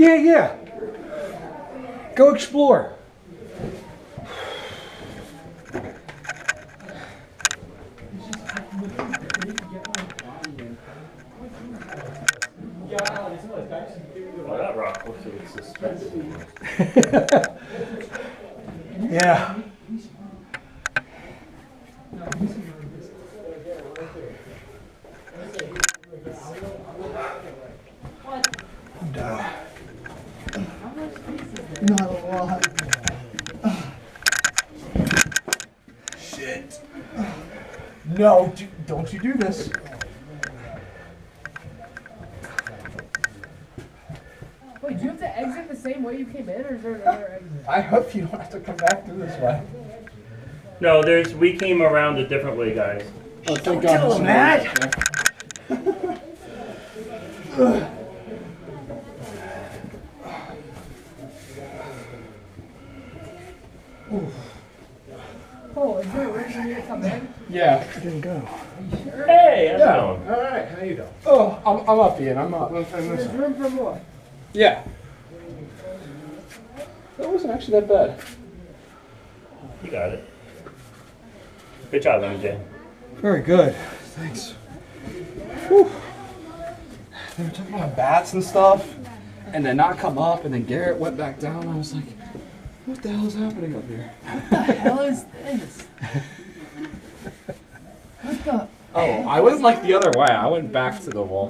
Yeah, yeah. Go explore. Oh, that rock looks like it's suspended. Yeah. Not a lot. Shit. No, don't you do this. Wait, do you have to exit the same way you came in, or is there another exit? I hope you don't have to come back through this way. No, we came around a different way, guys. Oh, thank God. Matt. Oh, is there a reason you to come in? Yeah. I didn't go. Hey, how's it Yeah. going? All right. How you doing? Oh, I'm up, Ian. I'm up. There's room for more. Yeah. That wasn't actually that bad. You got it. Good job, MJ. Very good. Thanks. Whew. They were talking about bats and stuff, and then not come up, and then Garrett went back down. I was like, what the hell is happening up here? What the hell is this? What the? Oh, I went like the other way. I went back to the wall.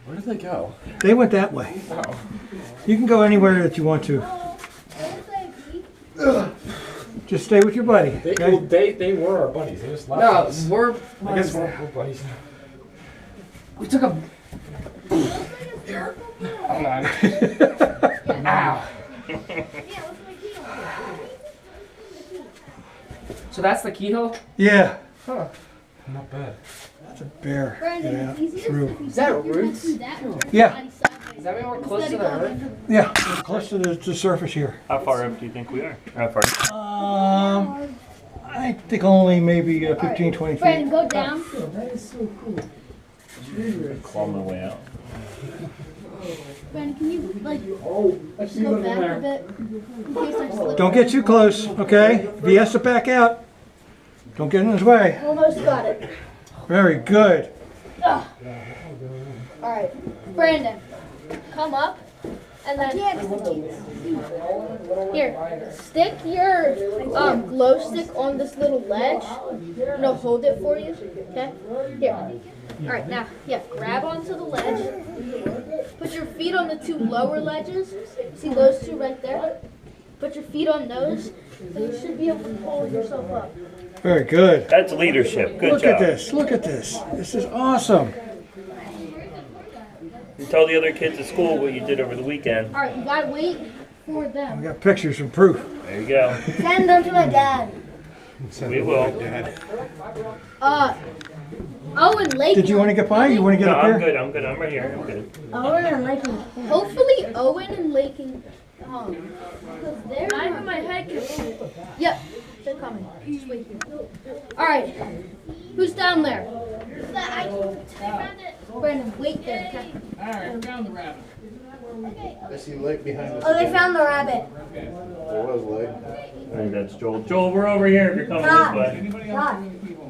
Where did they go? They went that way. Oh. You can go anywhere that you want to. Just stay with your buddy. They were our buddies. They just left us. No, we're. I guess we're buddies now. We took a. Hold on. Ow. So that's the keyhole? Yeah. Huh. Not bad. That's a bear. Brandon, Get out it's easiest through. if you Is that stick your roots? head through that hole. Yeah. Does that mean we're close to the earth? Yeah. We're close to the surface here. How far up do you think we are? How far? I think only maybe 15, 20 feet. Brandon, go down. That is so cool. Claw my way out. Brandon, can you like I see go one in back a there. bit in case I slip? Don't get too close, okay? If he has to back out, don't get in his way. Almost got it. Very good. Ugh. All right, Brandon, come up and then here, stick your glow stick on this little ledge. And I'll hold it for you. Okay. Here. All right, now, yeah, grab onto the ledge. Put your feet on the two lower ledges. See those two right there? Put your feet on those, and you should be able to pull yourself up. Very good. That's leadership. Good Look job. at this. Look at this. This is awesome. You tell the other kids at school what you did over the weekend. All right, you gotta wait for We them. got pictures and proof. There you go. Send them to my dad. We will. Owen Lake. Did you want to get by? You want to get No, up I'm here? good. I'm good. I'm right here. I'm good. Owen and Lake. Hopefully, Owen and Lake can come. Because they're not in my head. Yep, they're coming. Just wait here. All right, who's down there? Brandon, wait there. Okay. Alright, we found the rabbit. I see Lake behind us. Oh, they found the rabbit. There was Lake. I think that's Joel. Joel, we're over here if you're coming this way. Anybody else Todd. see any people?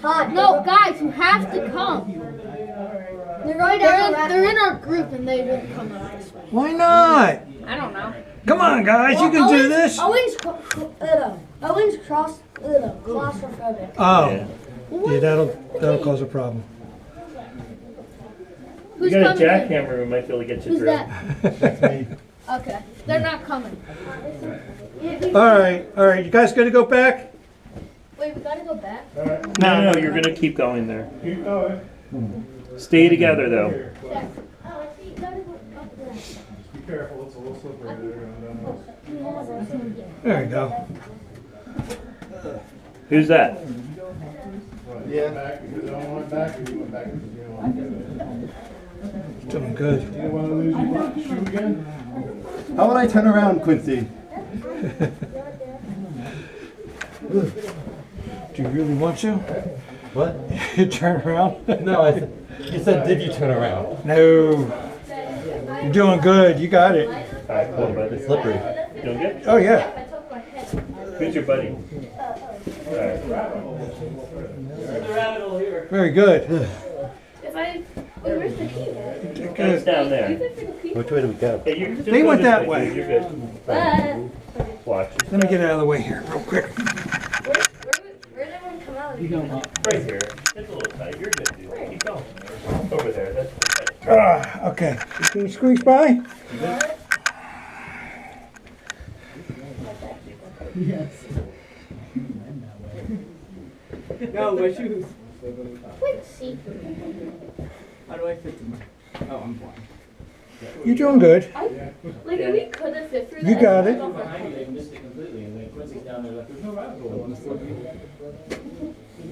Todd, no, guys, you have to come. They're going down. They're in our group and they won't come up this way. Why not? I don't know. Come on, guys. You can do this. Owen's claustrophobic. Oh, Yeah. yeah, that'll cause a problem. You Who's got a coming? jackhammer, we might be able to get you Who's through. that? Okay, they're not coming. All right. You guys got to go back? Wait, we gotta go back. No, you're gonna keep going there. Stay together though. Yeah. Oh, I see. You gotta go up there. Be careful, it's a little slippery there. There you go. Who's that? Yeah. Back because I don't want back, or you went back because you don't want to do Doing good. it. You don't want to lose your shoe again? How would I turn around, Quincy? Do you really want to? What? You turn around? No, you said, did you turn around? No. You're doing good. You got it. Alright, cool, buddy. Slippery. Doing good? Oh yeah. Who's your buddy? Alright. Very good. If I, where's the key? It's down there. Which way do we go? Hey, you just They go went this that way. dude. You're good. Watch. Let me get out of the way here real quick. Where did everyone come out? Right here. It's a little tight. You're good, dude. Keep going. Over there. That's okay. Okay. Can you squeeze by? No, my shoes. Let's see. How do I fit them? Oh, I'm blind. You're doing good. Like, we could have fit through that. You got it. Behind you, they missed it completely, and then Quincy's down there like, there's no rabbit hole. There's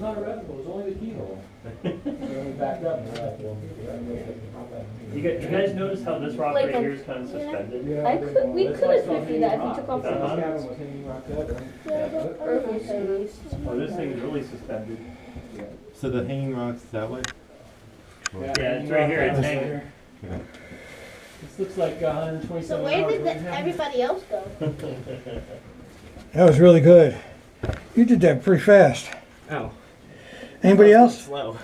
not a rabbit hole, it's only the keyhole. Then we backed up. And we're like, well, You guys notice how this rock Like right a- here is kind of suspended? We could have fit through that if we took off the Uh-huh. Cabin was hanging rock up. Oh, this thing is really suspended. So the hanging rocks that way? Yeah, it's right here. It's hanging. This looks like 127 So where hours. did everybody else go? That was really good. You did that pretty fast. Oh. Anybody else? Slow.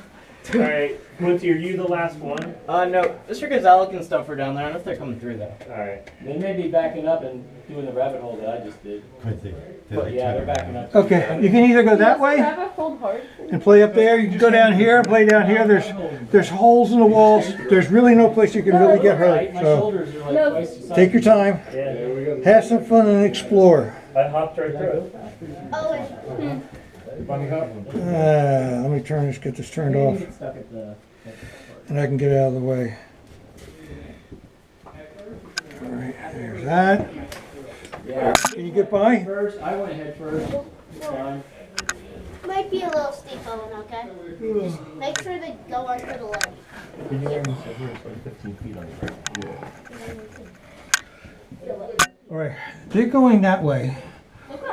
Alright, Quincy, are you the last one? No, the Sugar Zalek and stuff are down there. I don't know if they're coming through though. Alright. They may be backing up and doing the rabbit hole that I just did. Quincy. But yeah, they're backing up. Okay. You can either go that way Hold hard. and play up there. You can go down here and play down here. There's holes in the walls. There's really no place you can really get hurt. My So shoulders are like No. twice the size. take your time. Yeah, Have some fun and explore. I hopped right through it. Oh, wait. Bunny hop. Let me get this turned off, Get stuck at the. and I can get out of the way. All right, there's that. Yeah. Can you get by? First, I went head first. It's fine. Might be a little steep, Owen, okay? Just make sure they go onto the ledge. All right, they're going that way.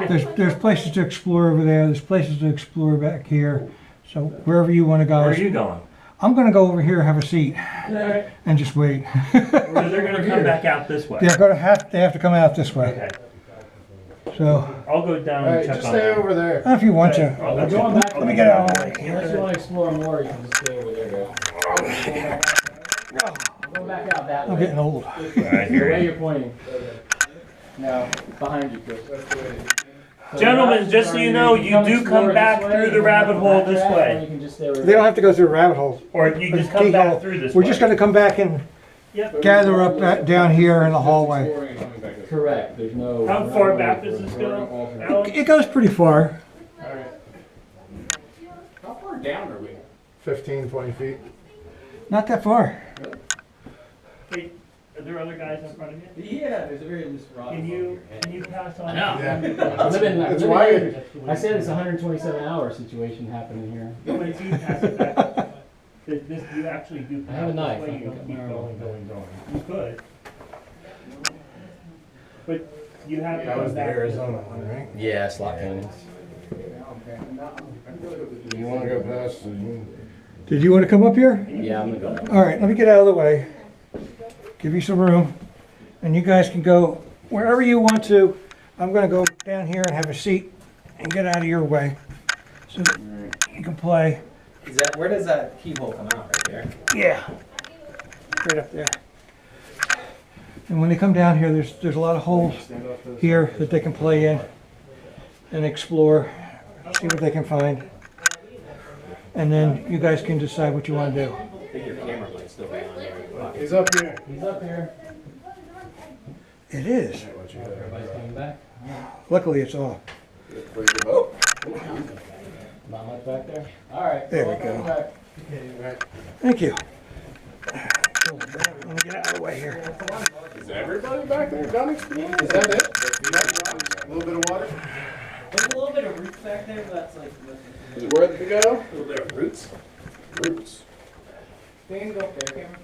There's places to explore over there. There's places to explore back here. So wherever you want to go. Where are you going? I'm going to go over here, have a seat, and just wait. Or they're gonna come back out this way. They have to come out this way. Okay. So I'll go down and Alright, check just on stay that. over there. if you want to. I'll I'm go going back. Let me get out of the way. Unless you want to explore more, you can just stay over there. I'm going back out that I'm way. getting old. Alright, The here way it you're pointing. No, behind you, Chris. So Gentlemen, you're just so you know, you do explore come back this way, through you the can rabbit come hole back this that, way. or you can just stay over They don't have to go through the rabbit hole. Or you just come back through this way. We're just going to come back and Yep. gather up down here in the hallway. Correct. There's no. How far back does this go, Alex? It goes pretty far. How far down are we? 15, 20 feet. Not that far. Hey, are there other guys in front of you? Yeah, there's a very loose rock. Can you pass on? It's wired. I said it's a 127 hour situation happening here. Quincy, you pass it back. This, you actually do. I have a knife. This way, I you can can cut keep my going, own. going. You could. But you have to That go was the back. Arizona one, right? Yeah, slot cannons. You wanna go past the... Did you want to come up here? Yeah, I'm gonna go. All right, let me get out of the way. Give you some room. And you guys can go wherever you want to. I'm going to go down here and have a seat and get out of your way so that you can play. Is that, where does that keyhole come out, right there? Yeah, right up there. And when they come down here, there's a lot of holes here that they can play in and explore, see what they can find. And then you guys can decide what you want to do. I think your camera might still be on there. He's up here. He's up here. It is. Everybody's coming back. Luckily, it's off. Not much back there. All right. There we welcome go. back. Thank you. Let me get out of the way here. Is everybody back there done exploring? Is that it? A little bit of water? There's a little bit of roots back there, but that's like Is it worth it to go? a little bit of roots. Roots. Dan, go up there, camera.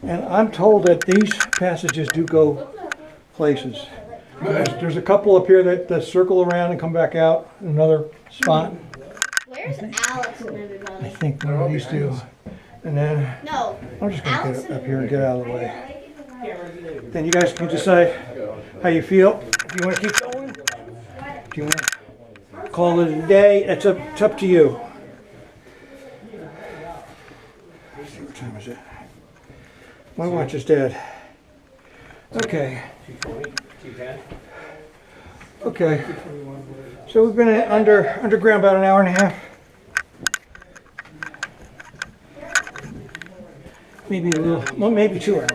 And I'm told that these passages do go places. There's a couple up here that circle around and come back out, another spot. Where's Alex and I everybody? think one of these do. And then No. I'm just gonna get up here and get out of the way. Then you guys can decide how you feel. If you want to keep going, if you want to call it a day, it's up to you. Let's see, what time is it? My watch is dead. Okay. Okay. So we've been underground about an hour and a half. Maybe a little, well, maybe 2 hours.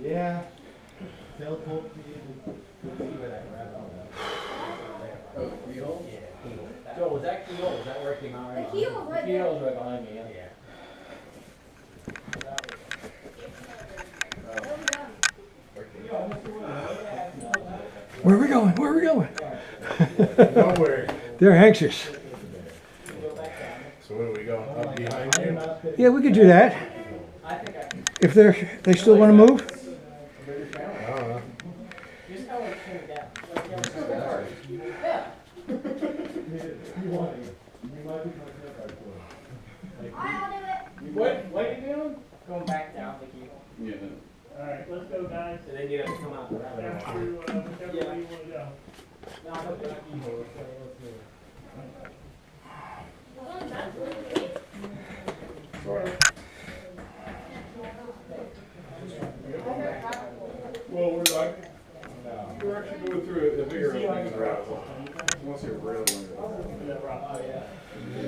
Yeah. They'll pull Joe, was that keyhole? Was that working already? The keyhole's right there. Keyhole's right behind me, yeah. Where are we going? Where are we going? nowhere. They're anxious. So where are we going? Up behind you? Yeah, we could do that. If they still want to move. I don't know. What are you doing? Going back down the keyhole. Yeah. Alright, let's go, guys. And then you have to come out. After, whichever way you wanna go. No, I'm not doing keyhole. Let's do it. Well, we're like, we're actually going through a bigger thing in the route. Once you're real one. Oh, yeah. I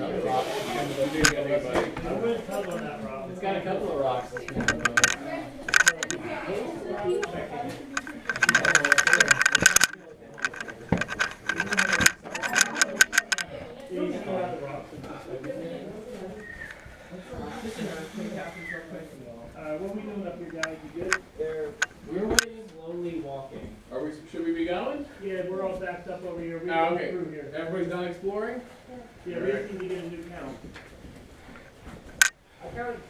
wouldn't tug on that rock. It's got a couple of rocks. What are we doing up here, guys? You good? We're slowly walking. Should we be going? Yeah, we're all backed up over here. We're Oh, going okay. through here. Everybody's done exploring? Yeah, we just need to get a new count.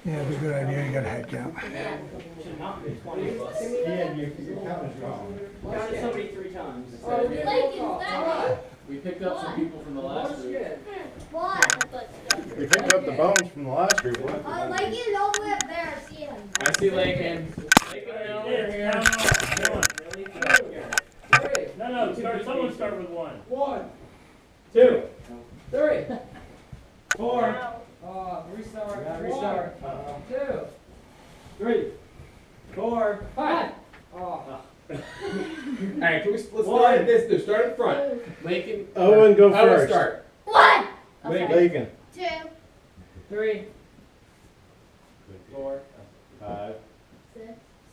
Yeah, it's a good idea. You got a head count. Should not be 20 of us. Yeah, your count is wrong. Counted somebody 3 times. We picked up some people from the last group. We picked up the bones from the last group. What? Like it's all the way up there. I see him. I see Lakin. Yeah, count off. No, someone start with 1. 1, 2, 3, 4. restart. 2, 3, 4, 5. Alright, let's start at this. Start in front. Lakin. Owen, go Owen, first. start. 1, Lakin. 2, 3, 4, 5. 6,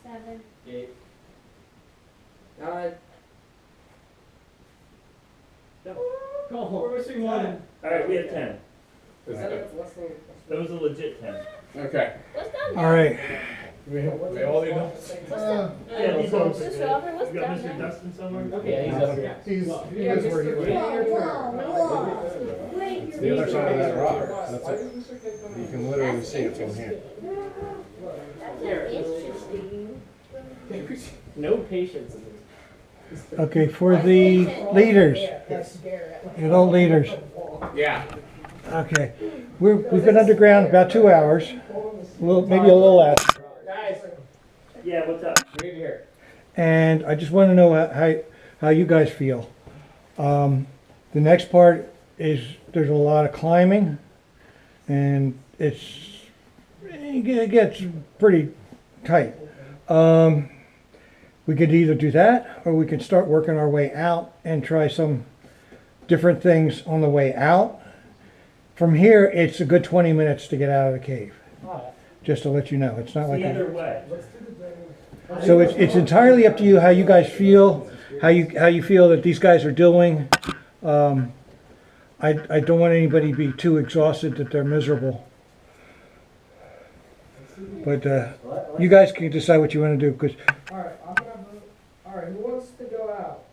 7, 8, 9. We're missing 1. Alright, we have 10. That was a legit 10. Okay. All right. We all need to. Yeah, these are. Mr. Albert, what's You got down Mr. there? Dustin somewhere? Okay, he's up here. He Yeah, knows where he Mr. went. Wait, It's the other side of that rock. That's it. You can literally see it from here. interesting. No patience in this. Okay, for the leaders, adult leaders. Yeah. Okay, we've been underground about 2 hours, maybe a little less. Guys, Yeah, what's up? we need to hear. And I just want to know how you guys feel. The next part is there's a lot of climbing, and it gets pretty tight. We could either do that, or we could start working our way out and try some different things on the way out. From here, it's a good 20 minutes to get out of the cave. Just to let you know, it's not like Either way. so it's entirely up to you how you guys feel, how you feel that these guys are doing. I don't want anybody to be too exhausted that they're miserable. But you guys can decide what you want to do, because Alright, who wants to go out?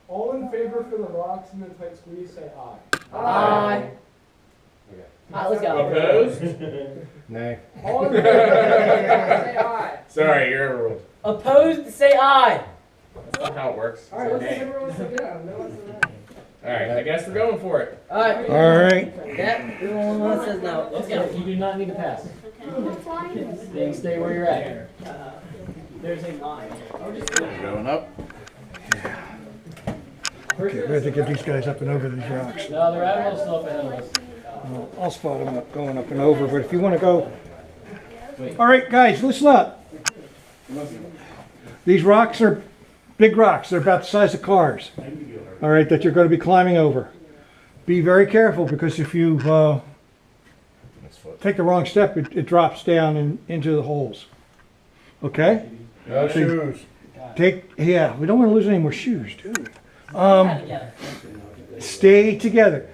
rocks and then tight squeeze, say aye. Aye. Alright, let's go. Opposed? Nay. All in favor, say aye. Sorry, you're overruled. Opposed, say aye. That's how it works. Alright, let's see Nay. everyone say yeah. No one says aye. Alright, I guess we're going for it. Alright. All right. Yep, the only one that says no. Let's go. You do not need to pass. Then stay where you're at. There's a line. Going up. Okay, we have to get these guys up and over these rocks. No, the rabbit hole's still up ahead of us. I'll spot them up, going up and over, but if you want to go... All right, guys, listen up. These rocks are big rocks. They're about the size of cars. All right, that you're going to be climbing over. Be very careful, because if you take the wrong step, it drops down into the holes. Okay? No shoes. Yeah, we don't want to lose any more shoes, do we? Stay together.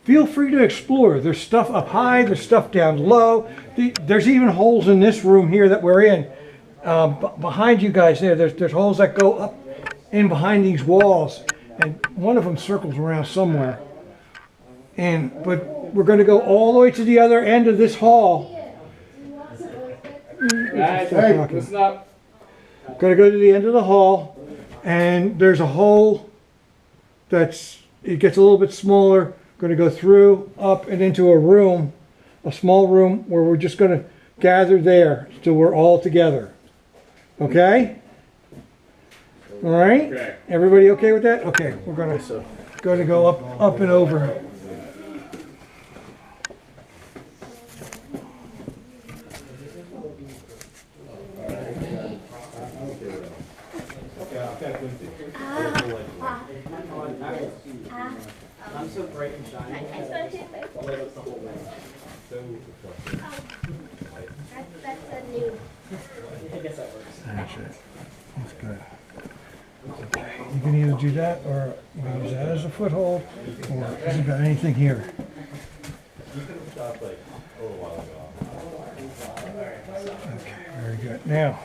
Feel free to explore. There's stuff up high, there's stuff down low. There's even holes in this room here that we're in. Behind you guys there's holes that go up in behind these walls. And one of them circles around somewhere. But we're going to go all the way to the other end of this hall. Guys, hey, listen up. Going to go to the end of the hall, and there's a hole it gets a little bit smaller. Going to go through, up, and into a room, a small room where we're just going to gather there till we're all together. Okay? All right? Okay. Everybody okay with that? Okay, we're going to go up and over. I'm so bright and shiny. That's a new. I guess that works. That's it. That's good. Okay. You can either do that, or you can use that as a foothold, or has it got anything here? Okay, very good. Now,